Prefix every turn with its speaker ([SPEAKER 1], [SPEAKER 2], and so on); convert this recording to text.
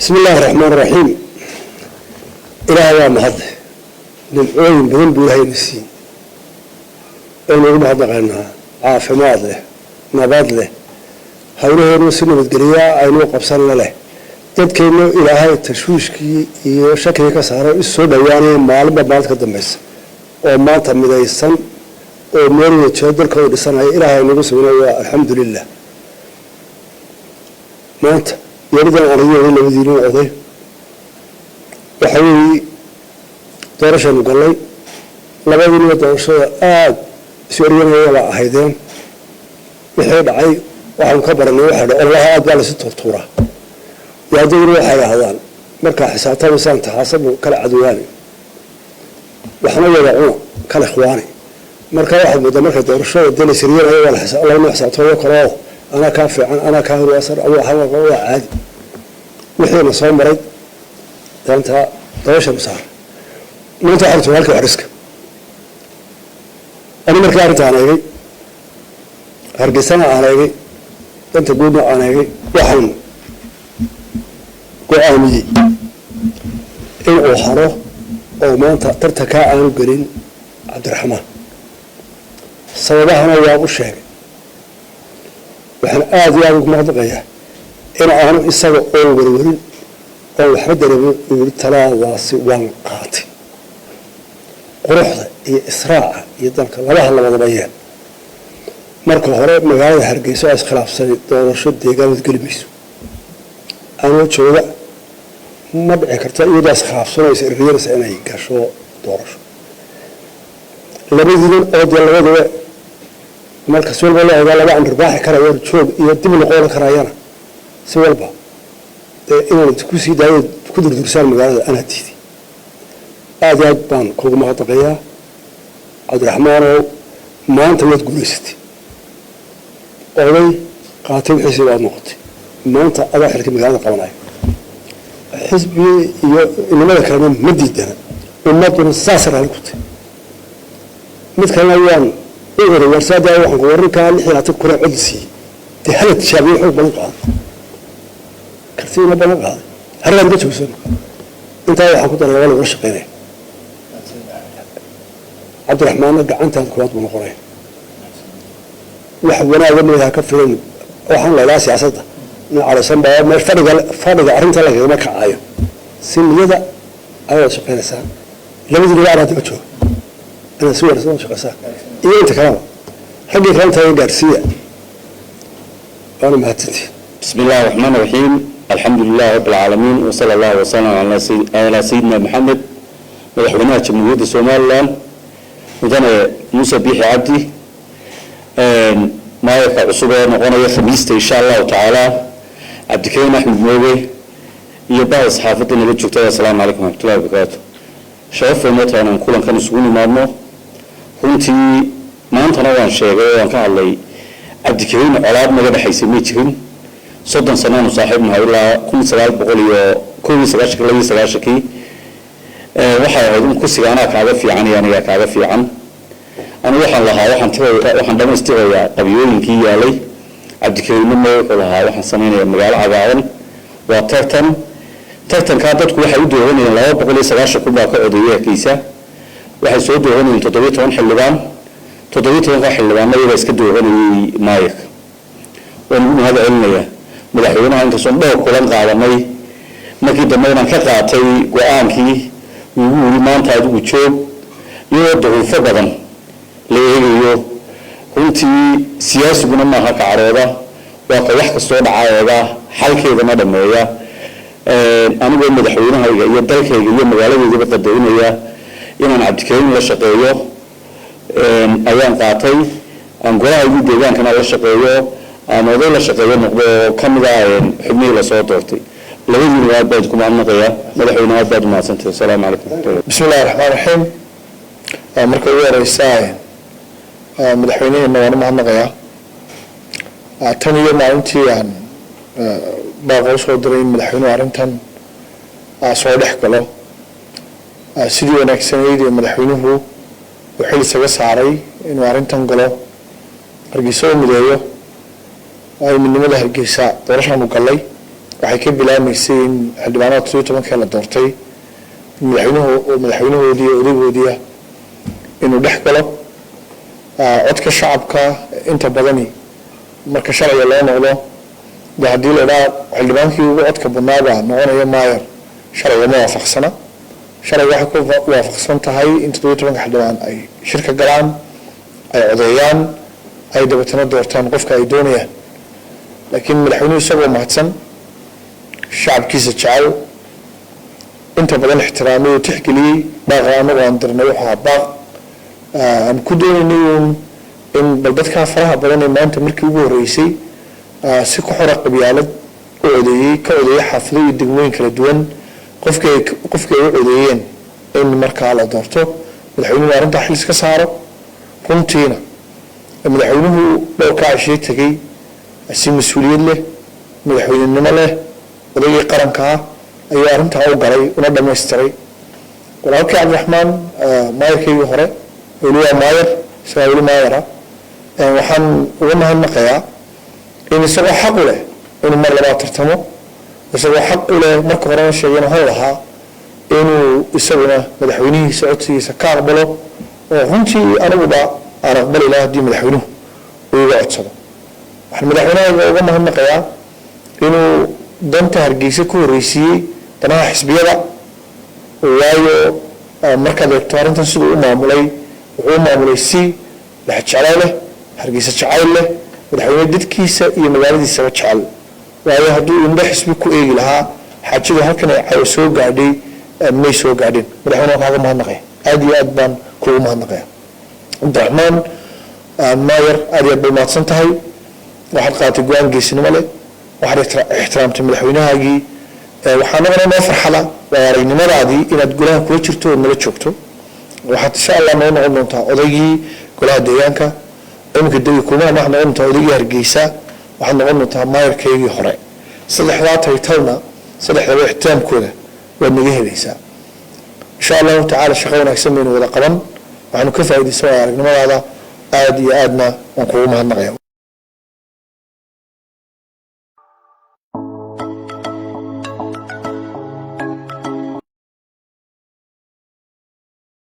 [SPEAKER 1] بسم الله الرحمن الرحيم. إلهي محض للعين بدون بوله نسي إنه محض عنها عافمات له نبات له هؤلاء الرسل والجرياء عينو قبصنا له تذكرنا إلهي التشويش كي يشكل كسارة السود يعني معلومة بعض قدم بس وما تمد السن ومر يتشدر كود السنة إلهي نبصنا الحمد لله مات يريد أن أريد إلى مدينة أضي وحوي دارش المقلي لبعض دارش سوريا ولا هيدين يحيد عي وحن كبر إنه واحد الله أقبل ست طورة يدور واحد هذا مركز حسابته وسان تحاسب كل عدواني وحنا يرعون كل إخواني مركز واحد مدة مركز دارش الدنيا سوريا ولا حساب الله ما حسابته وكراه أنا كافي أنا كافي وأسر أول حاجة هو عادي وحين صار مريض أنت طوش مسار ما أنت عرفت هالك وحرسك أنا مركارت أنا يجي هرجسنا أنا يجي أنت قولنا أنا يجي وحن قامي إن أوحره أو ما أنت ترتكع أنا قرين عبد الرحمن صوابها أنا وأبو الشيخ وحن آدي أبوك مهضقية إن أنا إسقى أول أو حدر الثلاثة وان قاتي قرحة إسراع يدرك الله الله مضبيان مركو هرب مقالة حرقيسو أس خلاف سنة دور شد يقامت قلبيسو أنا وشوذا ما بعكرتا يودا أس خلاف سنة يسير ريرس أنا يقاشو دورش لبيذين أودي الله وضوء مركز سوال بالله إذا لبا عن رباحي كرا يورد يدب القول كرايانا سوال با إنه تكوسي داود كدر درسان مقالة أنا تيدي آدي بان كوغ مهطقيا عبد الرحمن ما أنت ما تقول ستي أولي قاتل حسي بعد نقطي ما أنت أضحي لك مقالة قوناي حزبي إنما ذكرنا مديدنا وما تقول الساسر على الكتي مثل الأيام إغري ورسادة وحنقورن كان حياتك كنا عدسي تحلت شابيه حب بنقاض كرتينا بنقاض هل عندك وسن أنت يا حكومة ولا ورش قيني عبد الرحمن أنت كوات بنقرين وحنا ومنها كفرين وحنا لا سياسة على سنبا ما فرق عرنت لك ما كعاية سن يدا أول شقين سان لم يدري على تبتشو أنا سوير سوون شقسان إيه أنت كلام حقي كلام تاني قارسية أنا ما هتنتي.
[SPEAKER 2] بسم الله الرحمن الرحيم الحمد لله رب العالمين وصلى الله وسلم على سيدنا محمد مدحونا جمهورية الصومال ودنا موسى بيحي عبدي ما يقع عصوبة نقونا خميسة إن شاء الله تعالى عبد الكريم أحمد موبي يبقى صحافتنا اللي تشوفتها السلام عليكم ورحمة الله وبركاته. شرف الموت أنا نقول أن كانوا يسووني معنا كنتي ما أنت نوعا شيء وأنا كان علي عبد الكريم على ما جاب حيسمي تكريم صدق سنان وصاحبنا ولا كل سؤال بقولي كل سؤال شكل لي سؤال شكي waxay ahayd in kursigaana kaaga fiican yaaniga kaaga fiican ana waxaan lahaa waxaan dhameystirayaa qabyooyinkii yaalay Cabdikariim wuxuu lahaa waxaan sameeyay magaalo cagaaran waa tartanka dadku waxay u dooranayeen 290 kubaa ka odayeerkiisa waxay soo dooranayeen 17 xildhibaan 17 xildhibaan ayaga iska dooranayay maayik oo hada cilmiga madaxweynaha inta soo dhowr kulan qaadanay markii dambeeyna ka qaatay go'aankii ويقول ما أنت هذا وجوب يوضعوا فقداً ليه كنتي سياسي بنا ما هك عرضة وقوح الصوت عرضة حال كذا ما دمية أنا بقول مدحونا هاي يدرك هاي يوم مقالة يجيب التدوين هي إن عبد الكريم لا شقيه أيام قاطي أنقول هاي ديوان كان لا شقيه أنا ذا لا شقيه نقول كم ذا حبني لا صوتي لو يجي بعدكم عنا قيا مدحونا بعد ما سنت السلام عليكم.
[SPEAKER 3] بسم الله الرحمن الرحيم. مركز رئيسي مدحونا إنه ما عنا قيا. تاني يوم أنتي عن باقي صدرين مدحونا عرنتن صالح كله. سيدي ونكسنيدي مدحونا هو وحيل سجس عري إنه عرنتن كله. رجسوا مدايو. أي من مده الجساء ترشح مقلي. waxay ka bilaamaysay in xildhibaanada 17 la doortay madaxweynahoodii iyo odaygoodii inuu dhex galo codka shacabka inta badani marka sharciga loo noqdo de haddii la idhaa xildhibaankii ugu codka badnaaba noqonaya maayor sharciga ma waafaqsana sharciga waxay ku waafaqsan tahay in 17 xildhibaan ay shirka galaan ay codeeyaan ay dabatana doortaan qofka ay doonayaan laakiin madaxweynuhu isagoo mahadsan shacabkiisa jecel inta badan ixtiraamay oo tixgeliyey baaqa anagu aan dirnay waxaa baaq aan ku doonaynay in bal dadkaa faraha badan ee maanta markii ugu horreysay si ku xora qabyaalad u codeeyey ka codeeyey xaafado iyo degmooyin kala duwan qofkii ay u codeeyeen in markaa la doorto madaxweynuhu arrintaa xil iska saaro runtiina madaxweynuhu dhowrkaa cishii tegey si mas-uuliyad leh madaxweynenimo leh odaygii qaranka ah ayuu arrintaa u galay una dhamaystiray walaalkii cabdiraxmaan maayarkaygii hore weli waa maayar isagaa weli maayara waxaan uga mahadnaqayaa in isagoo xaq u leh inuu mar labaad tartamo isagoo xaq u leh marka horena sheegayna hol lahaa inuu isaguna madaxweynihiisa codsigiisa ka aqbalo oo runtii aniguba aan aqbali lahaa haddii madaxweynuhu uu iga codsado waxaan madaxweynaha uga mahadnaqayaa inuu danta hargeysa ku horreysiiyey danaha xisbiyada waayo markaad eegto arrintan siduu u maamulay wuxuu u maamulay si lexjeclo leh hargeysa jacayl leh madaxweyne dadkiisa iyo magaaladiisaba jecel waayo hadduu indho xisbi ku eegi lahaa xaajadu halkan ay soo gaadhay may soo gaadhin madaxweyne kaaga mahadnaqaya aad iyo aad baan kuugu mahadnaqaya cabdiraxmaan maayar aad iyo aad bay mahadsan tahay waxaad qaadatay go-aan geesinimo leh waxaad ixtiraamtay madaxweynahaagii waxaa nagana noo farxada waa aragnimadaadii inaad golaha kula jirto oo nala joogto waxaad insha allah noo noqon doontaa odaygii golaha deegaanka iminka degi kulmaha waxaad noqon doontaa odaygii hargeysa waxaad noqon doontaa maayarkaygii hore saddexdaa taytalna saddexdaba ixtiraamkooda waad naga helaysaa insha allahu tacaala shaqo wanaagsan baynu wada qaban waxaanu ka faa'iidaysan aragnimadaada aad iyo aadna waan kuugu mahadnaqaya